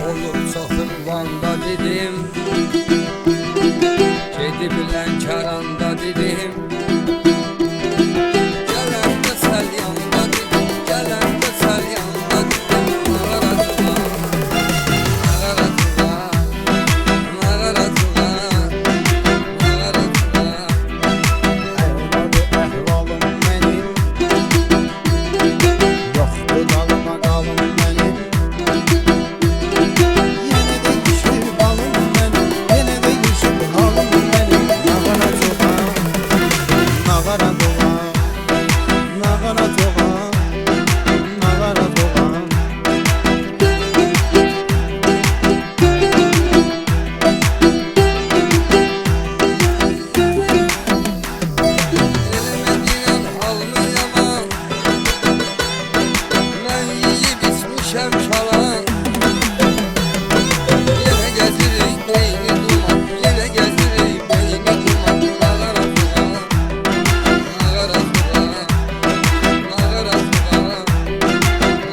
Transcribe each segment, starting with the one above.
Olub çoxum Vanda dedim, gedib Lənkəranda dedim. Gələndə Səlyanda dedim, gələndə Səlyanda dedim. Nağaratığa, nağaratığa, Əhvalı əhvalım mənim, yoxdur qalıma qalım mənim. Yenə də düşür balım mənim, yenə də düşür halım mənim. Nağaratığa, nağaratığa, nağaratığa, nağaratığa. elime giren halmı yaman. Mən yiyib içmişəm çalan. Yenə gəzirik beyni duman, yenə gəzirik beyni duman. Nağaratığa, nağaratığa, nağaratığa,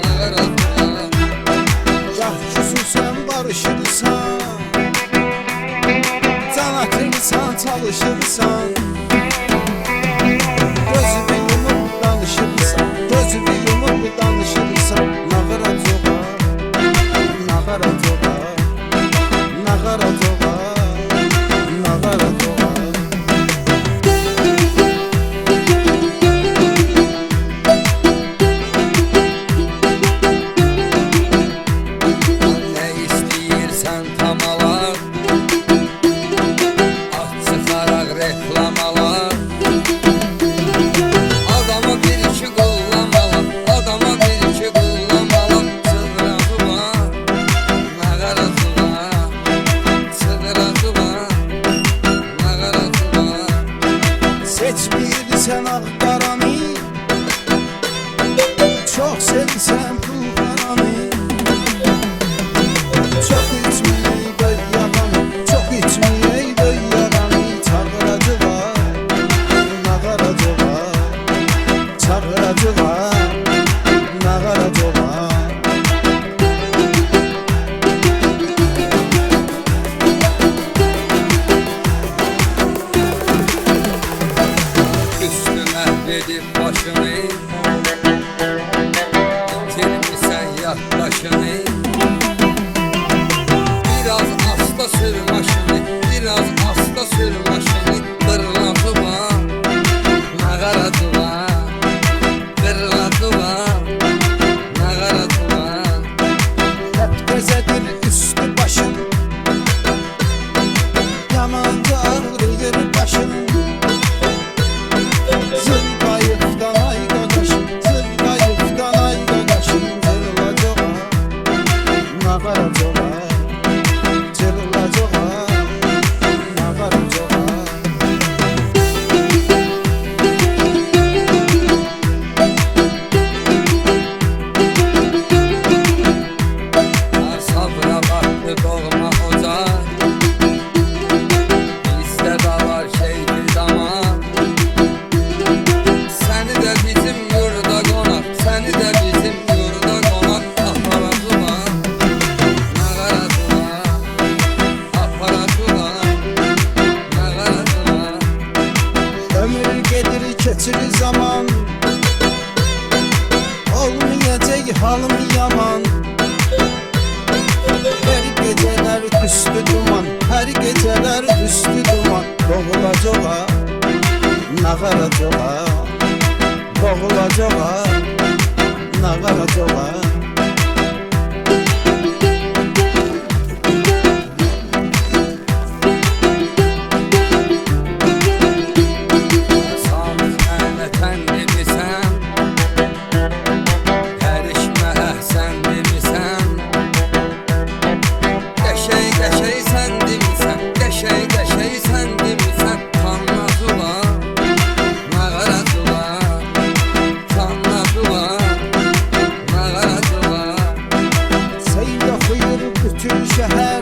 nağaratığa. Gah küsürsən, barışırsan, can atırsan, çalışırsan. Gözümü yumup danışırsan, gözümü yumup danışırsan. Nağaratığa, nağaratığa, nağaratığa, nağaratığa. Ne istəyirsən tamalar, aç çıxaraq reklamalar. Adama bir iki qollamalar, adama bir iki qollamalar. Çığıratığa, nağaratığa, çığıratığa, nağaratığa. Seçmirsən axtaranı, çox sevsən pulxananı. Çox içməyək böy yalanı, çox içməyək böy yalanı. Çağıratığa, nağaratığa, çağıratığa, nağaratığa. Üstüme dedib başını, itirmisən yaddaşını. Biraz asta sür maşını, biraz asta sür maşını. Dırlatığa, nağaratığa, dırlatığa, nağaratığa. Hep təzədir üstü başın, yamanca ağrıyır başın. Zırbayıqdan ay qaqaşım, zırbayıqdan ay qaqaşım. Cırlacağa, nağaracağa, cırlacağa, nağaracağa. Sabra baktı doğma ocak, bizdə da var şeydir zaman. Səni də bizim yurda qonaq, səni də bizim yurda qonaq. Aparatığa, nağaratığa, aparatığa, nağaratığa. Ömür gedir keçir zaman, olmayacak halım yaman. Her geceler üstü duman, her geceler üstü duman. Boğulacağa, nağaracağa, boğulacağa, nağaracağa. Samit Məhəmməd əndimisən, Tərişmə əhsən demisən. Qəşəy qəşəy sən demisən, qəşəy qəşəy sən demisən. Tanladığa, nağaradığa, tanladığa, nağaradığa. Seyir oxuyur bütün şəhər,